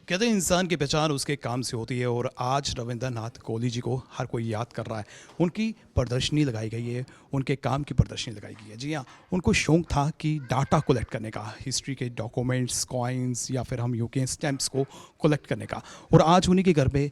कहते हैं इंसान की पहचान उसके काम से होती है और आज रविंद्रनाथ कोहली जी को हर कोई याद कर रहा है। उनकी प्रदर्शनी लगाई गई है, उनके काम की प्रदर्शनी लगाई गई है। जी हाँ, उनको शौक था कि डाटा कलेक्ट करने का, हिस्ट्री के डॉक्यूमेंट्स, कॉइन्स या फिर हम यूँ के स्टैम्प्स को कलेक्ट करने का। और आज उन्हीं के घर में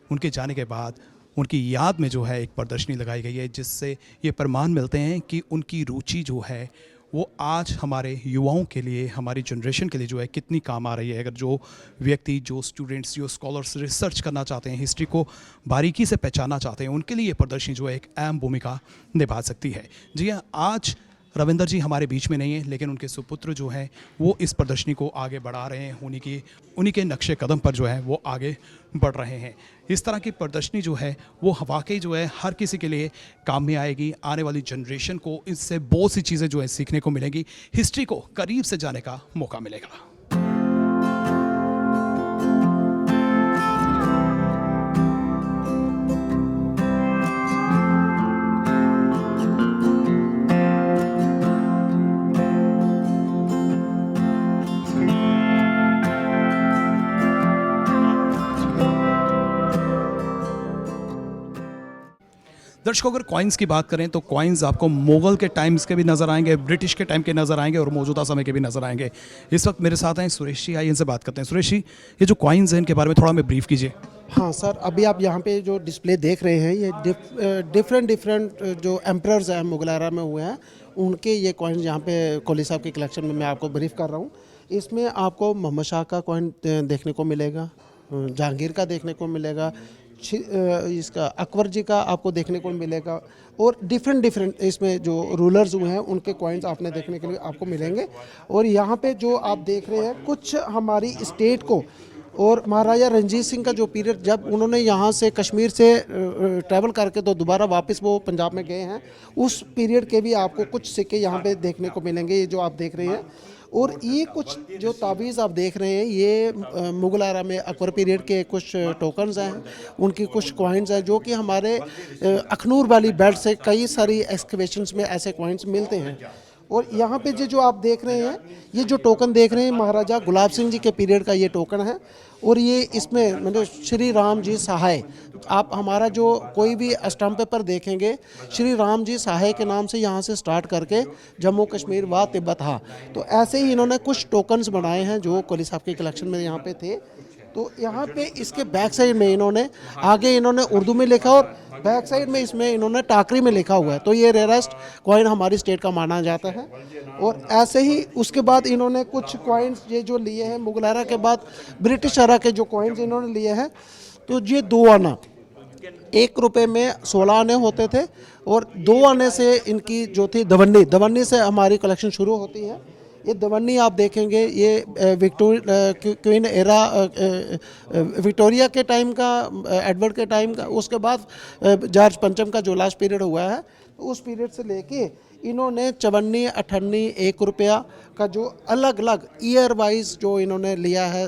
उनके जाने के बाद उनकी याद में जो है एक प्रदर्शनी लगाई गई है, जिससे ये प्रमाण मिलते हैं कि उनकी रुचि जो है वो आज हमारे युवाओं के लिए, हमारी जनरेशन के लिए जो है कितनी काम आ रही है। अगर जो व्यक्ति, जो स्टूडेंट्स, जो स्कॉलर्स रिसर्च करना चाहते हैं, हिस्ट्री को बारीकी से पहचानना चाहते हैं, उनके लिए ये प्रदर्शनी जो है एक अहम भूमिका निभा सकती है। जी हाँ, आज रविंदर जी हमारे बीच में नहीं है, लेकिन उनके सुपुत्र जो हैं वो इस प्रदर्शनी को आगे बढ़ा रहे हैं। उन्हीं के नक्शे कदम पर जो है वो आगे बढ़ रहे हैं। इस तरह की प्रदर्शनी जो है वो वाकई जो है हर किसी के लिए काम में आएगी। आने वाली जनरेशन को इससे बहुत सी चीज़ें जो है सीखने को मिलेंगी, हिस्ट्री को करीब से जाने का मौका मिलेगा। दर्शकों, अगर कॉइन्स की बात करें तो कॉइन्स आपको मुगल के टाइम्स के भी नज़र आएंगे, ब्रिटिश के टाइम के नज़र आएंगे और मौजूदा समय के भी नज़र आएंगे। इस वक्त मेरे साथ हैं सुरेश जी, आइए इनसे बात करते हैं। सुरेश जी, ये जो कॉइन्स हैं इनके बारे में थोड़ा हमें ब्रीफ कीजिए। हाँ सर, अभी आप यहाँ पे जो डिस्प्ले देख रहे हैं ये डिफरेंट जो एम्परर्स हैं मुगल एरा में हुए हैं, उनके ये कॉइन्स यहाँ पे कोहली साहब की कलेक्शन में मैं आपको ब्रीफ कर रहा हूँ। इसमें आपको मोहम्मद शाह का कॉइन देखने को मिलेगा, जहांगीर का देखने को मिलेगा, इसका अकबर जी का आपको देखने को मिलेगा, और डिफरेंट इसमें जो रूलर्स हुए हैं उनके कॉइन्स आपने देखने के लिए आपको मिलेंगे। और यहाँ पे जो आप देख रहे हैं कुछ हमारी स्टेट को, और महाराजा रंजीत सिंह का जो पीरियड, जब उन्होंने यहाँ से कश्मीर से ट्रैवल करके तो दोबारा वापस वो पंजाब में गए हैं, उस पीरियड के भी आपको कुछ सिक्के यहाँ पे देखने को मिलेंगे, ये जो आप देख रहे हैं। और ये कुछ जो तावीज़ आप देख रहे हैं ये मुगल एरा में अकबर पीरियड के कुछ टोकन्स हैं, उनकी कुछ कॉइन्स हैं जो कि हमारे अखनूर वाली बेल्ट से कई सारी एक्सकवेशंस में ऐसे कॉइन्स मिलते हैं। और यहाँ पे जो आप देख रहे हैं, ये जो टोकन देख रहे हैं महाराजा गुलाब सिंह जी के पीरियड का ये टोकन है। और ये इसमें मतलब श्री राम जी सहाय, आप हमारा जो कोई भी स्टैम्प पेपर देखेंगे श्री राम जी सहाय के नाम से यहाँ से स्टार्ट करके जम्मू कश्मीर व तिब्बत। हाँ, तो ऐसे ही इन्होंने कुछ टोकन्स बनाए हैं जो कोहली साहब की कलेक्शन में यहाँ पे थे। तो यहाँ पे इसके बैक साइड में इन्होंने आगे इन्होंने उर्दू में लिखा और बैक साइड में इसमें इन्होंने टाकरी में लिखा हुआ है। तो ये रेयरेस्ट कॉइन हमारी स्टेट का माना जाता है। और ऐसे ही उसके बाद इन्होंने कुछ कॉइन्स ये जो लिए हैं मुगल एरा के बाद, ब्रिटिश एरा के जो कॉइन्स इन्होंने लिए हैं, तो ये 2 आना, 1 रुपये में 16 आने होते थे, और 2 आने से इनकी जो थी दवन्नी से हमारी कलेक्शन शुरू होती है। ये दवन्नी आप देखेंगे ये क्वीन एरा विक्टोरिया के टाइम का, एडवर्ड के टाइम का, उसके बाद जॉर्ज पंचम का जो लास्ट पीरियड हुआ है उस पीरियड से लेके इन्होंने 54, 58, 1 रुपया का जो अलग अलग ईयर वाइज जो इन्होंने लिया है,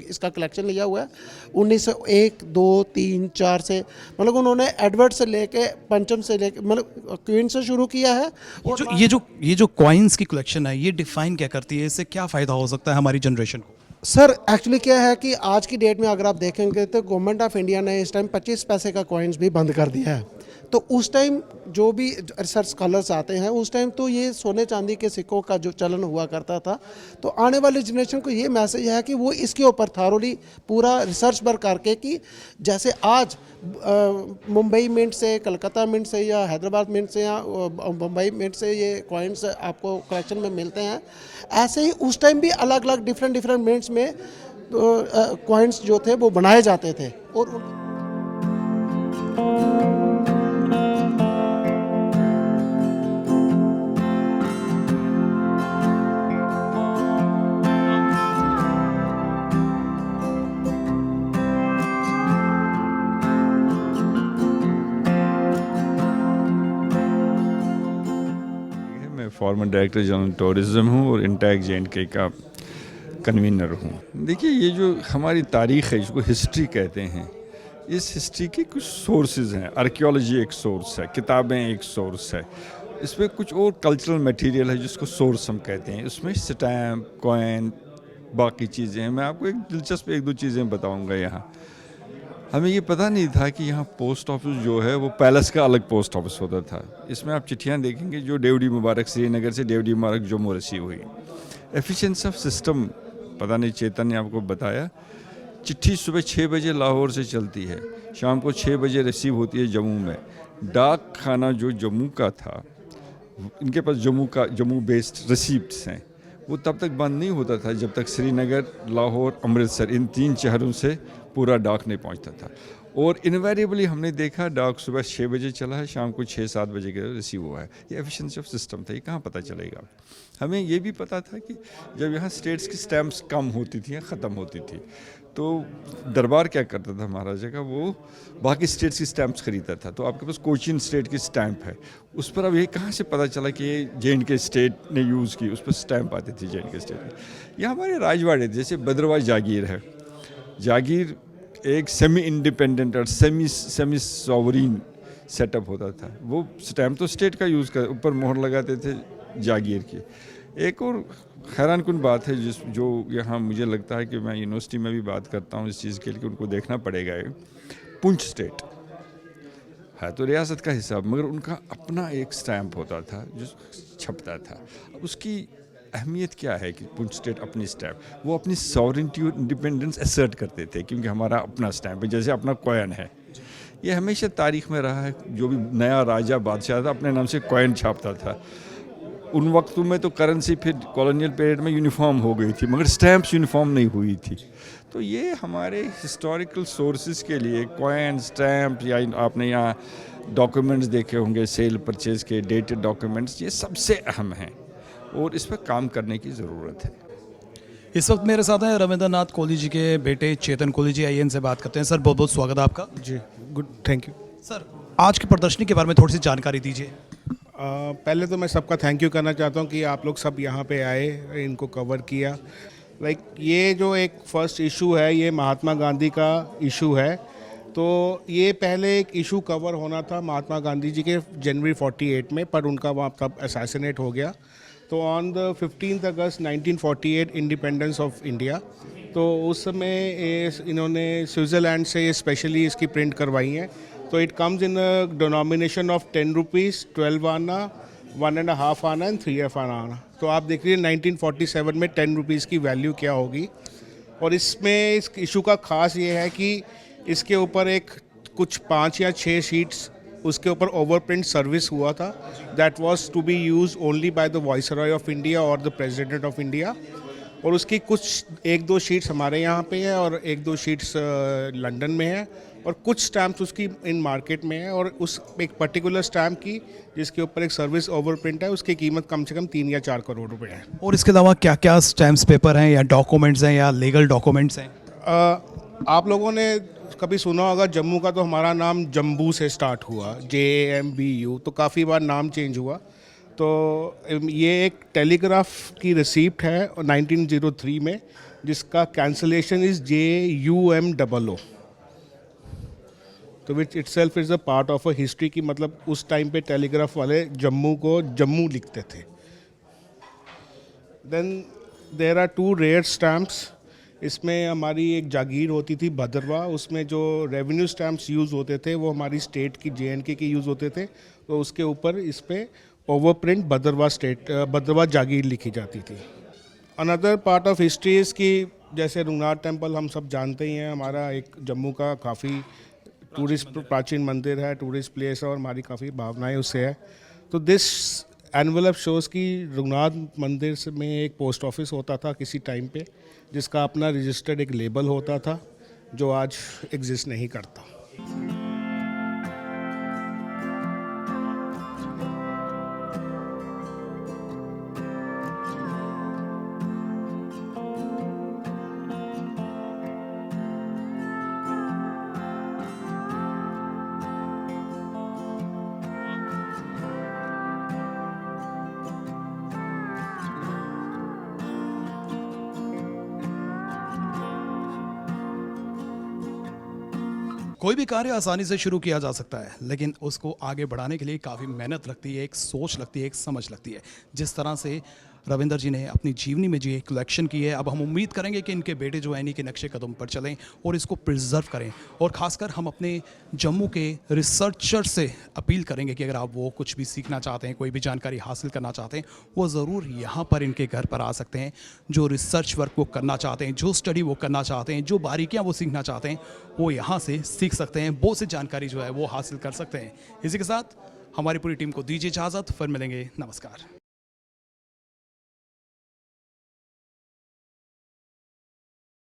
इसका कलेक्शन लिया हुआ है 1901, 2, 3, 4 से, मतलब उन्होंने एडवर्ड से लेके पंचम से लेके मतलब क्वीन से शुरू किया है। और ये जो कॉइन्स की कलेक्शन है, ये डिफाइन क्या करती है? इससे क्या फ़ायदा हो सकता है हमारी जनरेशन को? सर एक्चुअली क्या है कि आज की डेट में अगर आप देखेंगे तो गवर्नमेंट ऑफ इंडिया ने इस टाइम 25 पैसे का कॉइन्स भी बंद कर दिया है। तो उस टाइम जो भी रिसर्च स्कॉलर्स आते हैं, उस टाइम तो ये सोने चांदी के सिक्कों का जो चलन हुआ करता था। तो आने वाली जनरेशन को ये मैसेज है कि वो इसके ऊपर थारोली पूरा रिसर्च वर्क करके, कि जैसे आज मुंबई मिंट से, कलकत्ता मिंट से या हैदराबाद मिंट से या बम्बई मिंट से ये कॉइन्स आपको कलेक्शन में मिलते हैं, ऐसे ही उस टाइम भी अलग अलग डिफरेंट मिंट्स में कॉइन्स जो थे वो बनाए जाते थे। और मैं फॉर्मर डायरेक्टर जनरल टूरिज़्म हूँ और इंटैक J&K का कन्वीनर हूँ। देखिए, ये जो हमारी तारीख़ है जिसको हिस्ट्री कहते हैं, इस हिस्ट्री के कुछ सोर्सेज हैं। आर्कियोलॉजी एक सोर्स है, किताबें एक सोर्स है, इसमें कुछ और कल्चरल मटेरियल है जिसको सोर्स हम कहते हैं। उसमें स्टैम्प, कॉइन, बाकी चीज़ें हैं। मैं आपको एक दिलचस्प एक दो चीज़ें बताऊंगा यहाँ। हमें ये पता नहीं था कि यहाँ पोस्ट ऑफिस जो है वो पैलेस का अलग पोस्ट ऑफिस होता था। इसमें आप चिट्ठियाँ देखेंगे जो डेवडी मुबारक श्रीनगर से डेवडी मुबारक जम्मू रिसीव हुई। एफिशिएंसी ऑफ सिस्टम पता नहीं चेतन ने आपको बताया। चिट्ठी सुबह 6 बजे लाहौर से चलती है, शाम को 6 बजे रिसीव होती है जम्मू में। डाक खाना जो जम्मू का था, इनके पास जम्मू बेस्ड रिसीप्ट्स हैं, वो तब तक बंद नहीं होता था जब तक श्रीनगर, लाहौर, अमृतसर इन 3 शहरों से पूरा डाक नहीं पहुंचता था। और इनवेरिएबली हमने देखा डाक सुबह 6 बजे चला है, शाम को 6-7 बजे के रिसीव हुआ है। ये एफिशिएंसी ऑफ सिस्टम था। ये कहाँ पता चलेगा? हमें ये भी पता था कि जब यहाँ स्टेट्स की स्टैम्प्स कम होती थी या ख़त्म होती थी तो दरबार क्या करता था महाराजा का, वो बाकी स्टेट्स की स्टैम्प्स खरीदता था। तो आपके पास कोचीन स्टेट की स्टैम्प है, उस पर अब ये कहाँ से पता चला कि ये जे.एंड.के स्टेट ने यूज़ की, उस पर स्टैम्प आती थी जे.एंड.के स्टेट की। ये हमारे राजवाड़े जैसे भद्रवाह जागीर है। जागीर एक सेमी इंडिपेंडेंट और सेमी सॉवरीन सेटअप होता था। वो स्टैम्प तो स्टेट का यूज़ कर, ऊपर मोहर लगाते थे जागीर की। एक और हैरान कुन बात है जो यहाँ मुझे लगता है कि मैं यूनिवर्सिटी में भी बात करता हूँ इस चीज़ के लिए, उनको देखना पड़ेगा। पुंछ स्टेट है तो रियासत का हिस्सा, मगर उनका अपना एक स्टैम्प होता था जो छपता था। अब उसकी अहमियत क्या है कि पुंछ स्टेट अपनी स्टैम्प, वो अपनी सॉवरेनिटी और इंडिपेंडेंस असर्ट करते थे क्योंकि हमारा अपना स्टैम्प है, जैसे अपना कॉइन है। ये हमेशा तारीख में रहा है। जो भी नया राजा बादशाह था अपने नाम से कॉइन छापता था। उन वक्तों में तो करेंसी फिर कॉलोनियल पीरियड में यूनिफॉर्म हो गई थी, मगर स्टैम्प्स यूनिफॉर्म नहीं हुई थी। तो ये हमारे हिस्टोरिकल सोर्सेज के लिए कॉइन, स्टैम्प, या आपने यहाँ डॉक्यूमेंट्स देखे होंगे सेल परचेज के डेटेड डॉक्यूमेंट्स, ये सबसे अहम हैं और इस पर काम करने की ज़रूरत है। इस वक्त मेरे साथ हैं रविंद्रनाथ कोहली जी के बेटे चेतन कोहली जी। आइए इनसे बात करते हैं। सर बहुत बहुत स्वागत है आपका। जी, गुड, थैंक यू। सर आज की प्रदर्शनी के बारे में थोड़ी सी जानकारी दीजिए। पहले तो मैं सबका थैंक यू करना चाहता हूँ कि आप लोग सब यहाँ पे आए, इनको कवर किया। ये जो एक फर्स्ट इशू है ये महात्मा गांधी का इशू है। तो ये पहले एक इशू कवर होना था महात्मा गांधी जी के जनवरी 48 में, पर उनका वहाँ तब असैसिनेट हो गया। तो on the 15 August 1948 independence of India, तो उस समय इन्होंने स्विट्ज़रलैंड से स्पेशली इसकी प्रिंट करवाई है। तो it comes in a denomination of 10 rupees, 12 आना, 1.5 आना एंड 3 आना। तो आप देख लीजिए 1947 में 10 रुपीज़ की वैल्यू क्या होगी। और इसमें इस इशू का ख़ास ये है कि इसके ऊपर एक कुछ 5 या 6 शीट्स उसके ऊपर ओवर प्रिंट सर्विस हुआ था। That was to be use only by the viceroy of India और द प्रेसिडेंट ऑफ इंडिया। और उसकी कुछ 1-2 शीट्स हमारे यहाँ पे है और 1-2 शीट्स लंदन में है और कुछ स्टैम्प्स उसकी इन मार्केट में है। और उस एक पर्टिकुलर स्टैम्प की जिसके ऊपर एक सर्विस ओवर प्रिंट है उसकी कीमत कम से कम 3 या 4 करोड़ रुपए है। और इसके अलावा क्या क्या स्टैम्प्स पेपर हैं या डॉक्यूमेंट्स हैं या लीगल डॉक्यूमेंट्स हैं? आप लोगों ने कभी सुना होगा जम्मू का, तो हमारा नाम जम्बू से स्टार्ट हुआ, JAMBU, तो काफ़ी बार नाम चेंज हुआ। तो ये एक टेलीग्राफ की रिसीप्ट है 1903 में जिसका कैंसलेशन इज़ JUMOO, तो which itself is a part of a history की, मतलब उस टाइम पे टेलीग्राफ वाले जम्मू को जम्मू लिखते थे। Then there are 2 rare stamps. इसमें हमारी एक जागीर होती थी भद्रवाह, उसमें जो रेवेन्यू स्टैम्प्स यूज़ होते थे वो हमारी स्टेट की JNK की यूज़ होते थे। तो उसके ऊपर इस पर ओवर प्रिंट भद्रवाह जागीर लिखी जाती थी। Another part of history is की जैसे रघुनाथ टेम्पल हम सब जानते ही हैं, हमारा एक जम्मू का काफ़ी टूरिस्ट प्राचीन मंदिर है, टूरिस्ट प्लेस है और हमारी काफ़ी भावनाएं उससे है। तो दिस एनवलप शोज़ की रघुनाथ मंदिर में एक पोस्ट ऑफिस होता था किसी टाइम पे जिसका अपना रजिस्टर्ड एक लेबल होता था जो आज एग्जिस्ट नहीं करता। कोई भी कार्य आसानी से शुरू किया जा सकता है, लेकिन उसको आगे बढ़ाने के लिए काफ़ी मेहनत लगती है, एक सोच लगती है, एक समझ लगती है। जिस तरह से रविंदर जी ने अपनी जीवनी में जो ये कलेक्शन की है, अब हम उम्मीद करेंगे कि इनके बेटे जो है इन्हीं के नक्शे कदम पर चलें और इसको प्रिजर्व करें। और ख़ासकर हम अपने जम्मू के रिसर्चर से अपील करेंगे कि अगर आप वो कुछ भी सीखना चाहते हैं, कोई भी जानकारी हासिल करना चाहते हैं, वो ज़रूर यहाँ पर इनके घर पर आ सकते हैं। जो रिसर्च वर्क वो करना चाहते हैं, जो स्टडी वो करना चाहते हैं, जो बारीकियाँ वो सीखना चाहते हैं, वो यहाँ से सीख सकते हैं। बहुत सी जानकारी जो है वो हासिल कर सकते हैं। इसी के साथ हमारी पूरी टीम को दीजिए इजाज़त, फिर मिलेंगे। नमस्कार।